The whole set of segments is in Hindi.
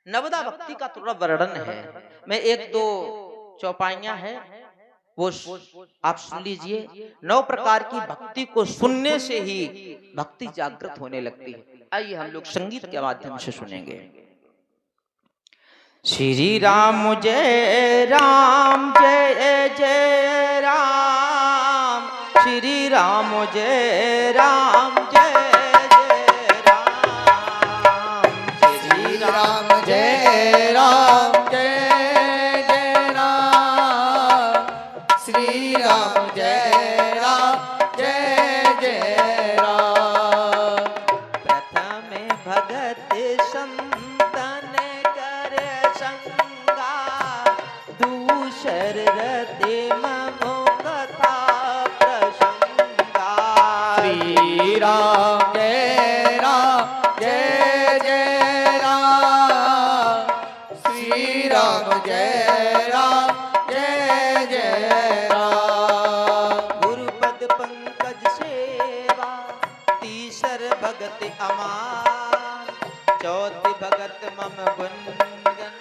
नवदा भक्ति का थोड़ा वर्णन है। मैं एक दो चौपाइयां है वो आप सुन लीजिए। 9 प्रकार की भक्ति को सुनने से ही भक्ति जागृत होने लगती है। आइए हम लोग संगीत के माध्यम से सुनेंगे। श्री राम जय जय राम, श्री राम जय राम जय राम, श्री राम जय राम जय जय राम, श्री राम जय राम। प्रथम भगत संतन कर संगा, दूसर रति ममो कथा प्रसंगा। श्री राम जय राम, श्री राम जय राम। गुरुपद पंकज सेवा, तीसर भगत अमान, चौथी भगत मम गुनगन,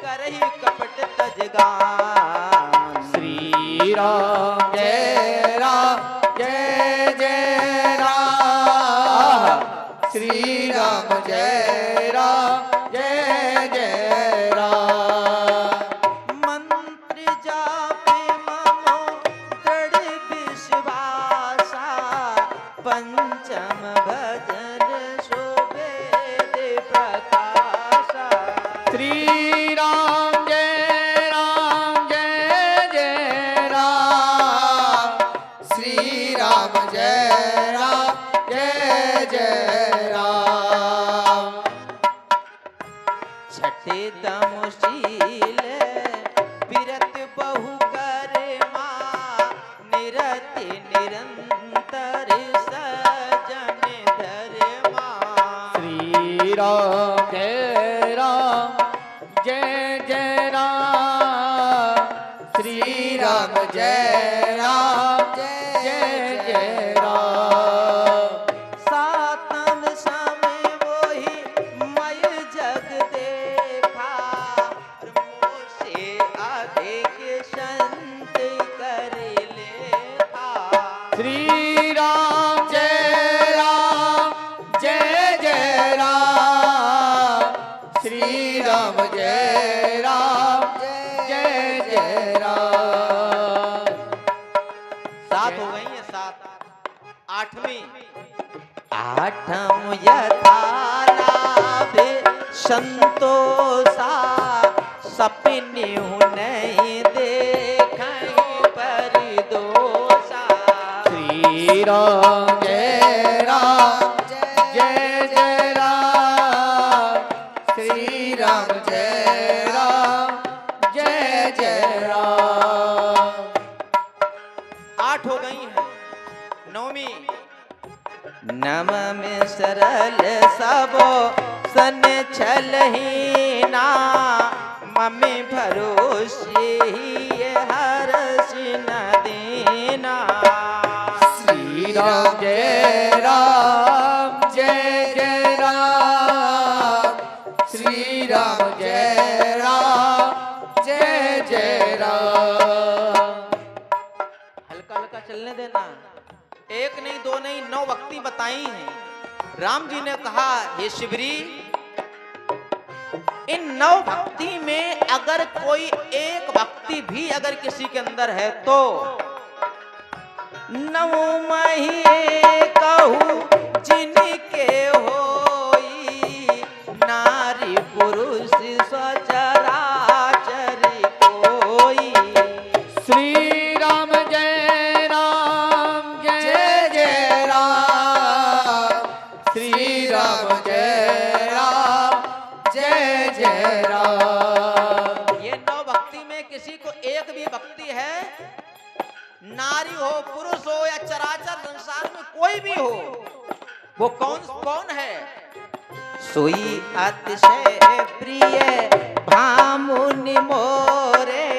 करहि कपट तजगान। श्री राम जय राम, श्री राम जय राम। मंत्र जापे ममो दृढ़ विश्वासा, पंचम भजन शोभेद प्रकाशा। श्री राम जय राम, श्री राम जय राम। छठे तमशील बिरत बहु करमा, निरति निरंतर सजन धर्मा। श्री राम जय राम, श्री राम जय राम। सातम समय वही मय जग देखा, मोसे अधिक संत कर लेखा। श्री राम जय राम, श्री राम जय राम। 7 हो गई है, 7। 8वीं आठम यथा लाभ संतोषा, सपने नहीं देखई परिदोषा। श्री राम जय राम, श्री राम जय राम। 8 हो गई है। 9वीं नम में सरल सबो सन छलहीना, मम्मी भरोसे ही हर्ष न देना। श्री राम जय राम, श्री राम जय राम। हल्का हल्का चलने देना। 1 नहीं 2 नहीं 9 भक्ति बताई हैं। राम जी ने कहा, हे शिवरी, इन 9 भक्ति में अगर कोई एक भक्ति भी अगर किसी के अंदर है तो 9 महीने कहूँ जिनके होई, नारी पुरुष सचराचर कोई। श्री राम जय राम, श्री राम जय राम। ये 9 भक्ति में किसी को एक भी भक्ति है, नारी हो पुरुष हो या चराचर संसार में कोई भी हो, वो कौन है? सोई अतिशय प्रिय भामुनि मोरे,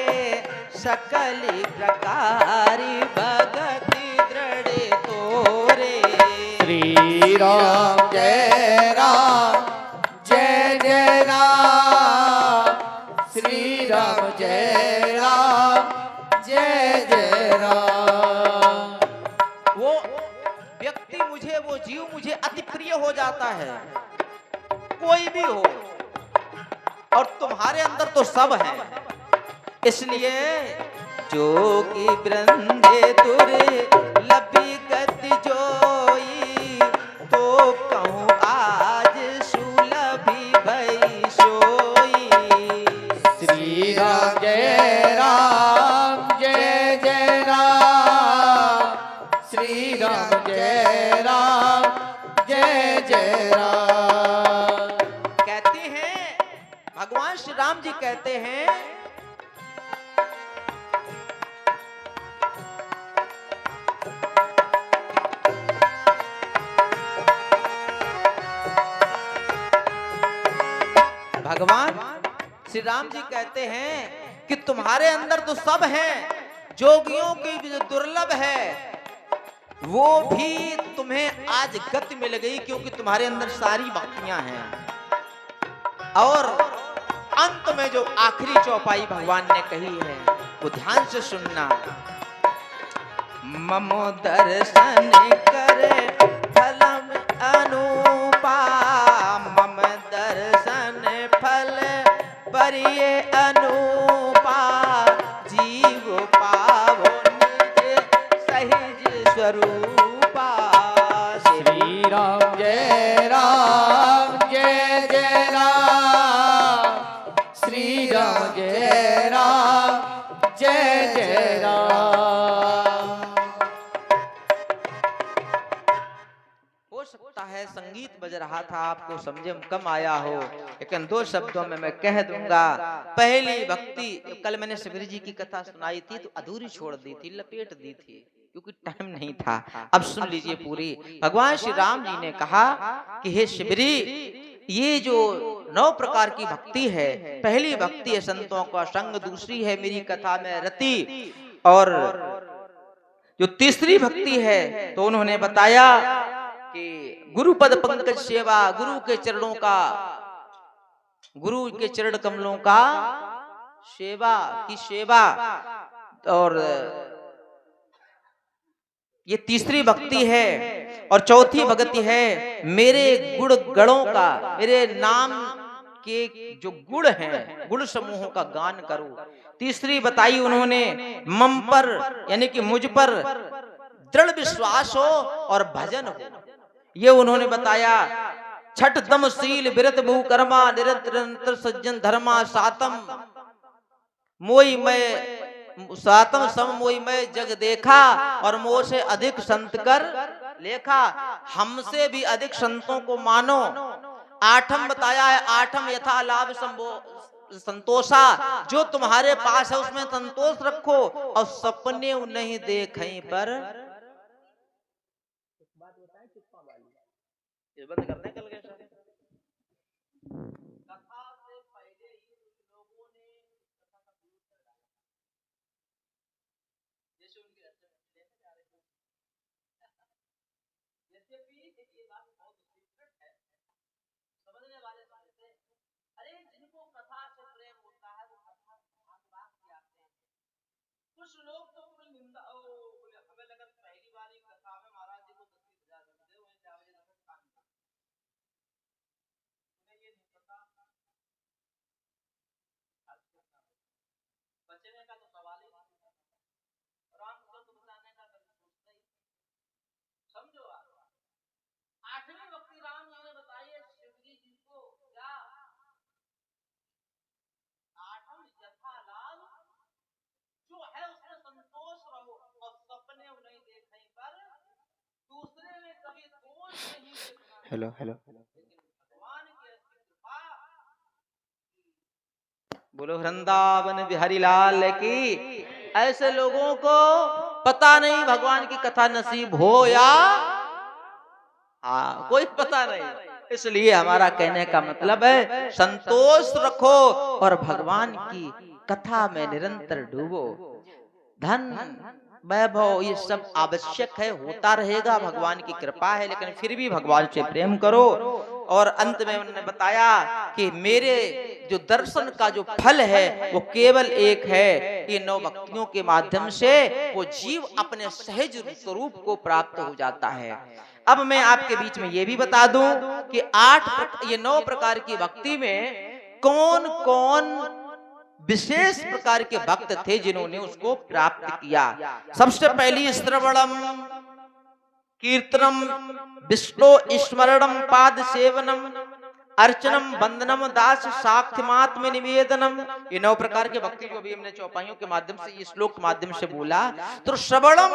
सकल प्रकारी भगति दृढ़ तोरे। श्री राम जय राम, जय राम जय जय राम। वो व्यक्ति मुझे, वो जीव मुझे अति प्रिय हो जाता है, कोई भी हो, और तुम्हारे अंदर तो सब है। इसलिए जोगी वृंदे दुर्लभी गति जोई, तो कहूँ आज सुलभी भई सोई। श्री राम जय राम जय जय राम। श्री राम जय राम जय जय राम। कहते हैं, भगवान श्री राम जी कहते हैं, भगवान श्री राम जी कहते हैं कि तुम्हारे अंदर तो सब है, जोगियों की जो दुर्लभ है वो भी तुम्हें आज गति मिल गई, क्योंकि तुम्हारे अंदर सारी भक्तियां हैं। और अंत में जो आखिरी चौपाई भगवान ने कही है वो ध्यान से सुनना। ममो दर्शन करे फलम अनुपा, मम दर्शन फल परिये अनुपा, जीव पावो निज सहज स्वरूपा। श्री राम जय राम जय जय राम। श्री राम जय राम जय जय राम। हो सकता है संगीत बज रहा था, आपको समझे में कम आया हो, लेकिन दो शब्दों में मैं कह दूंगा। पहली भक्ति, कल मैंने शिविर जी की कथा सुनाई थी तो अधूरी छोड़ दी थी, लपेट दी थी, क्योंकि टाइम नहीं था। अब सुन लीजिए पूरी। भगवान श्री राम जी ने कहा कि हे शिवरी, ये जो 9 प्रकार की भक्ति है, पहली भक्ति है संतों का संग, दूसरी है मेरी कथा में रति, और जो तीसरी भक्ति है तो उन्होंने बताया कि गुरु पद पंकज सेवा, गुरु के चरणों का, गुरु के चरण कमलों का सेवा की सेवा, और ये तीसरी भक्ति है। और चौथी भक्ति है मेरे गुण गणों का, मेरे नाम के जो गुण हैं, गुण समूहों का गान करो। तीसरी बताई उन्होंने मम पर, यानी कि मुझ पर दृढ़ विश्वास हो और भजन हो, ये उन्होंने बताया। छठ दम शील विरत बहु कर्मा, निरंतर सज्जन धर्मा, सातम मोई मैं, सातम सम मोई मैं जग देखा, और मोह से अधिक संत कर लेखा। हमसे भी अधिक संतों को मानो। आठम बताया है, आठम यथा लाभ संतोषा, जो तुम्हारे पास है उसमें संतोष रखो, और सपने नहीं देखें पर। ये बंद करने कल गए सारे। कथा से पहले ही लोगों ने कथा का विरोध कर डाला, जैसे उनकी रचना लेने जा रहे थे। यद्यपि ये बात बहुत सीक्रेट है, समझने वाले समझते हैं। अरे जिनको कथा से प्रेम होता है वो कथा भाग के आते हैं। कुछ लोग तो पूरी निंदा, बोले हमें लगा पहली बार ही कथा में महाराज जी को 10,000 दे, वही 4 बजे तक काम था, उन्हें ये नहीं पता बचने का तो सवाल ही नहीं, राम को तो बचाने का कभी सोचता ही, समझो आप। 8वीं भक्ति राम जी ने बताई है शिवजी जी को, क्या 8वीं यथा लाभ, जो है उसमें संतोष रहो, और सपने नहीं देखें पर, दूसरे में कभी दोष नहीं देखना। हेलो हेलो, भगवान की ऐसी कृपा। बोलो वृंदावन बिहारी लाल की। ऐसे लोगों को पता नहीं भगवान की कथा नसीब हो या कोई पता नहीं। इसलिए हमारा कहने का मतलब है संतोष रखो और भगवान की कथा में निरंतर डूबो। धन वैभव ये सब आवश्यक है, होता रहेगा, भगवान की कृपा है, लेकिन फिर भी भगवान से प्रेम करो। और अंत में उन्होंने बताया कि मेरे जो दर्शन का जो फल है वो केवल एक है। ये 9 भक्तियों के माध्यम से वो जीव अपने सहज स्वरूप को प्राप्त हो जाता है। अब मैं आपके बीच में ये भी बता दूं कि 9 प्रकार की भक्ति में कौन कौन विशेष प्रकार के भक्त थे जिन्होंने उसको प्राप्त किया। सबसे पहली श्रवणम, कीर्तनम, विष्णु स्मरणम, पाद सेवनम, अर्चनम, वंदनम, दास साक्ष्यमात्म निवेदनम। ये 9 प्रकार के भक्ति जो भी हमने चौपाइयों के माध्यम से, इस श्लोक के माध्यम से बोला। तो श्रवणम,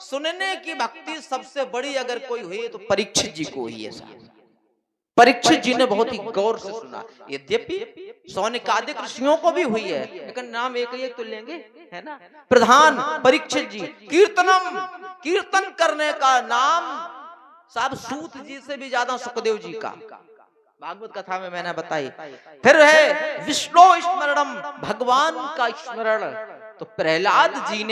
सुनने की भक्ति सबसे बड़ी अगर कोई हुई तो परीक्षित जी को ही है। परीक्षित जी ने बहुत ही गौर से सुना। यद्यपि सौनिकादिक ऋषियों को भी हुई है, लेकिन नाम एक ही तो लेंगे, है ना। प्रधान परीक्षित जी। कीर्तनम, कीर्तन करने का नाम साहब सूत जी से भी ज्यादा सुखदेव जी का भागवत कथा में मैंने बताई। फिर है विष्णु स्मरणम, भगवान का स्मरण। तो प्रहलाद जी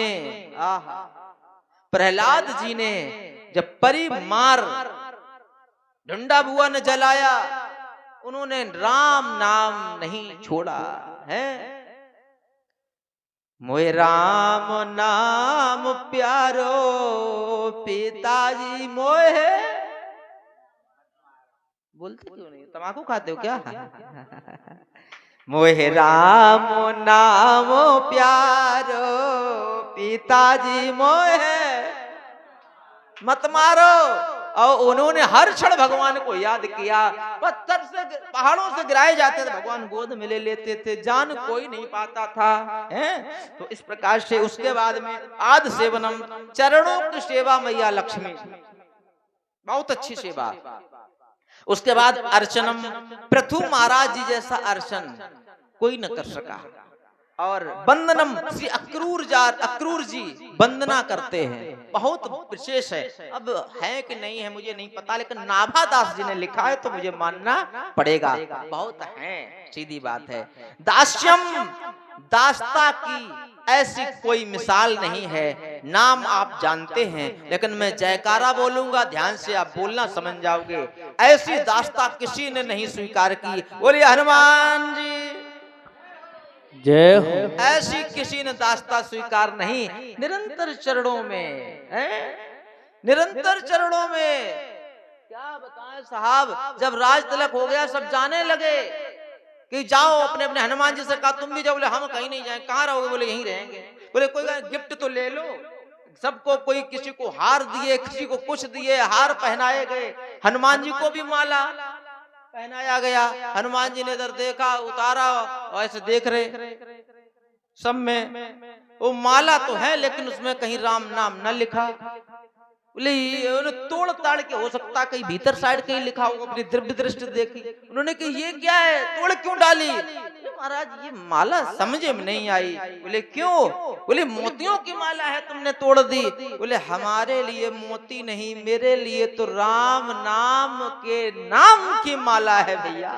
ने जब परिमार ढंडा बुआ ने जलाया, उन्होंने राम नाम नहीं छोड़ा है। मोए राम नाम प्यारो पिताजी मोए। बोलते क्यों नहीं, तम्बाकू खाते हो क्या? मोहे राम नाम प्यारो पिताजी मोहे मत मारो। और उन्होंने हर क्षण भगवान को याद किया। पत्थर से, पहाड़ों से गिराए जाते थे, भगवान गोद में ले लेते थे, जान कोई नहीं पाता था, हैं? तो इस प्रकार से उसके बाद में आद सेवनम, चरणों की सेवा मैया लक्ष्मी, बहुत अच्छी सेवा। उसके बाद अर्चनम, पृथु महाराज जी जैसा अर्चन कोई न कर सका। और वंदनम, श्री अक्रूर जी वंदना करते हैं, बहुत विशेष है। अब है कि नहीं है मुझे नहीं पता, लेकिन नाभादास जी ने लिखा है तो मुझे मानना पड़ेगा, बहुत है, सीधी बात है। दास्यम, दास्ता की ऐसी कोई मिसाल नहीं है। नाम आप जानते हैं, लेकिन मैं जयकारा बोलूंगा, ध्यान से आप बोलना, समझ जाओगे। ऐसी दास्ता किसी ने नहीं स्वीकार की। बोलिए हनुमान जी जय हो। ऐसी किसी ने दास्ता स्वीकार नहीं। निरंतर चरणों में है, निरंतर चरणों में। क्या बताएं साहब, जब राज तिलक हो गया सब जाने लगे कि जाओ अपने अपने। हनुमान जी से कहा तुम भी जाओ, बोले हम कहीं नहीं जाएंगे। कहाँ रहोगे? बोले यहीं रहेंगे। बोले कोई गिफ्ट तो ले लो। सबको, कोई किसी को हार दिए, किसी को कुछ दिए, हार पहनाए गए। हनुमान जी को भी माला पहनाया गया। हनुमान जी ने इधर देखा, उतारा, और ऐसे देख रहे सब में वो माला तो है, लेकिन उसमें कहीं राम नाम न लिखा। बोले तोड़ ताड़ के, हो सकता कहीं भीतर साइड कहीं लिखा होगा। अपनी दिव्य दृष्टि देखी, उन्होंने कहा ये क्या है, तोड़ क्यों डाली? महाराज ये माला समझे में नहीं आई। बोले क्यों? बोले मोतियों की माला है, तुमने तोड़ दी। बोले हमारे लिए मोती नहीं, मेरे लिए तो राम नाम के नाम की माला है भैया,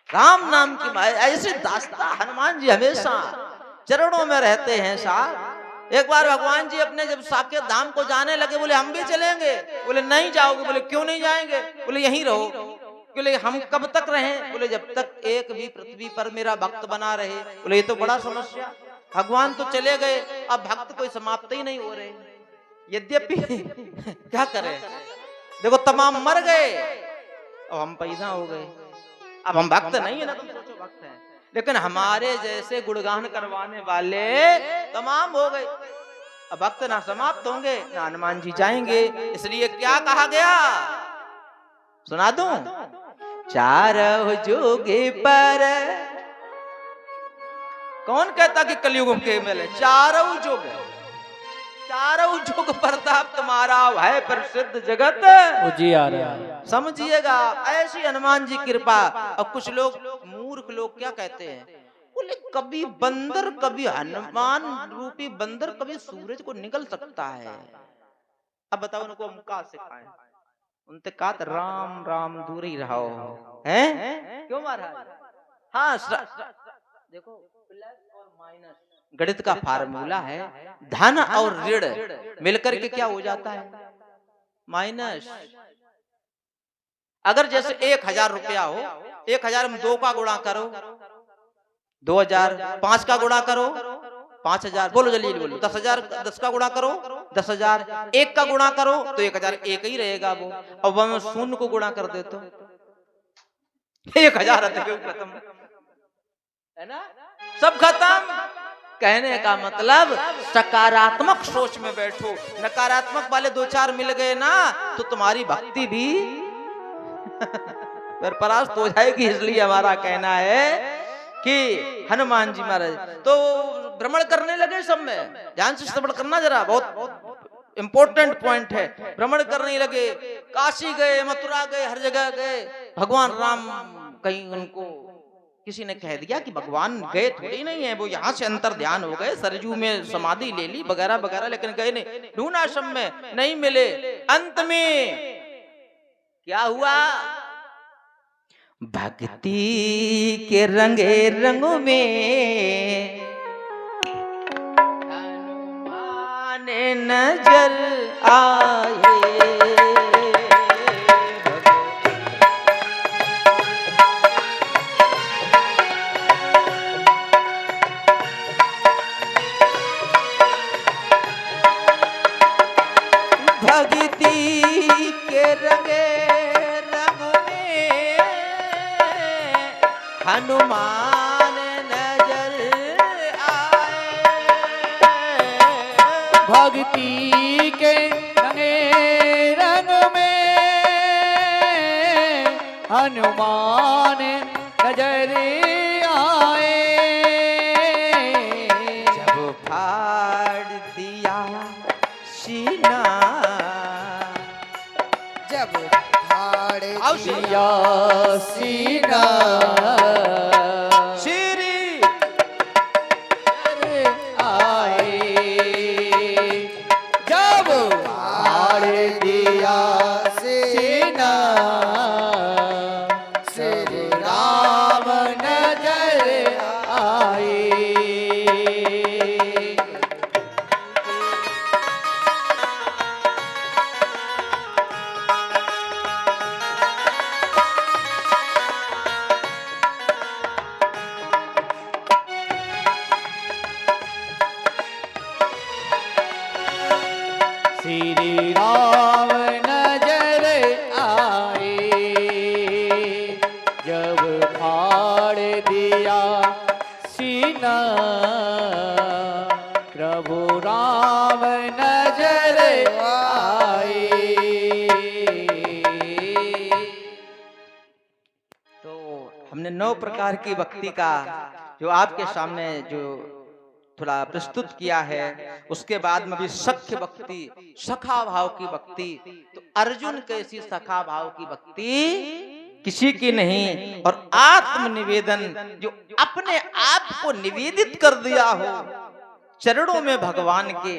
राम नाम की माला। ऐसे दास्ता हनुमान जी हमेशा चरणों में रहते हैं साहब। एक बार भगवान जी अपने जब साकेत धाम को जाने लगे, बोले हम भी चलेंगे। बोले नहीं जाओगे। बोले क्यों नहीं जाएंगे? बोले यहीं रहो। बोले हम कब तक रहें? बोले जब तक एक भी पृथ्वी पर मेरा भक्त बना रहे। बोले ये तो बड़ा समस्या। भगवान तो चले गए, अब भक्त कोई समाप्त ही नहीं हो रहे। यद्यपि क्या करें, देखो तमाम मर गए, अब हम पैदा हो गए। अब हम भक्त नहीं है ना, तुम सोचो भक्त है, लेकिन हमारे जैसे गुणगान करवाने वाले तमाम हो गए। अब भक्त ना समाप्त होंगे ना हनुमान जी जाएंगे। इसलिए क्या कहा गया, सुना दूं? चारों जोगे पर, कौन कहता कि कलयुग के मेले चारों जोग, चारों जुग प्रताप तुम्हारा है प्रसिद्ध जगत उजियारा। समझिएगा ऐसी हनुमान जी कृपा। और कुछ लोग मूर्ख लोग क्या कहते हैं, बोले कभी बंदर, कभी हनुमान रूपी बंदर, कभी सूरज को निकल सकता है। अब बताओ उनको हम कहा सिखाएं? उनसे कहा राम राम दूर ही रहो, हैं? क्यों महाराज? हाँ देखो, प्लस और माइनस गणित का फार्मूला है। धन और ऋण मिलकर के क्या हो जाता है? माइनस। अगर जैसे 1000 रुपया हो, 1000 में 2 का गुणा करो 2000, 5 का गुणा करो 5000, बोलो जल्दी बोलो, 10,000 10 का गुणा करो 10,000, 1 का गुणा करो तो 1000 एक ही रहेगा वो। अब मैं 0 को गुणा कर दे तो 1000 खत्म, है ना, सब खत्म। कहने का मतलब सकारात्मक सोच में बैठो, नकारात्मक वाले 2-4 मिल गए ना तो तुम्हारी भक्ति भी पर परास्त हो जाएगी। इसलिए हमारा कहना है कि हनुमान जी महाराज तो भ्रमण करने लगे सब में, ध्यान से श्रवण करना जरा, बहुत इंपॉर्टेंट पॉइंट है। भ्रमण करने लगे, काशी गए, मथुरा गए, हर जगह गए। भगवान राम कहीं उनको किसी ने कह दिया कि भगवान गए थोड़ी नहीं है, वो यहाँ से अंतर ध्यान हो गए, सरजू में समाधि ले ली वगैरह वगैरह, लेकिन गए नहीं, ढूंढा आश्रम में नहीं मिले। अंत में क्या हुआ, भक्ति के रंगे रंगों में हनुमान नजर आए। भक्ति के रंगे रंग में हनुमान नजर आए। भक्ति के रंगे रंग में हनुमान नजर आए। जब फाड़ दिया सीना, जब फाड़ दिया सीना, श्री आए। जब फाड़ दिया सीना, श्री राम नजर आए। श्री राम नजर आए। जब फाड़ दिया सीना, प्रभु राम नजर आए। तो हमने 9 प्रकार की भक्ति का जो आपके सामने जो थोड़ा प्रस्तुत किया है, उसके बाद में भी सख्य भक्ति, सखा भाव की भक्ति। तो अर्जुन कैसी सखा भाव की भक्ति किसी की नहीं, और आत्म निवेदन, जो अपने आप को निवेदित कर दिया हो चरणों में भगवान के।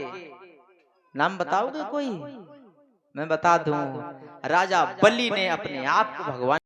नाम बताओगे कोई? मैं बता दूं, राजा बलि ने अपने आप को भगवान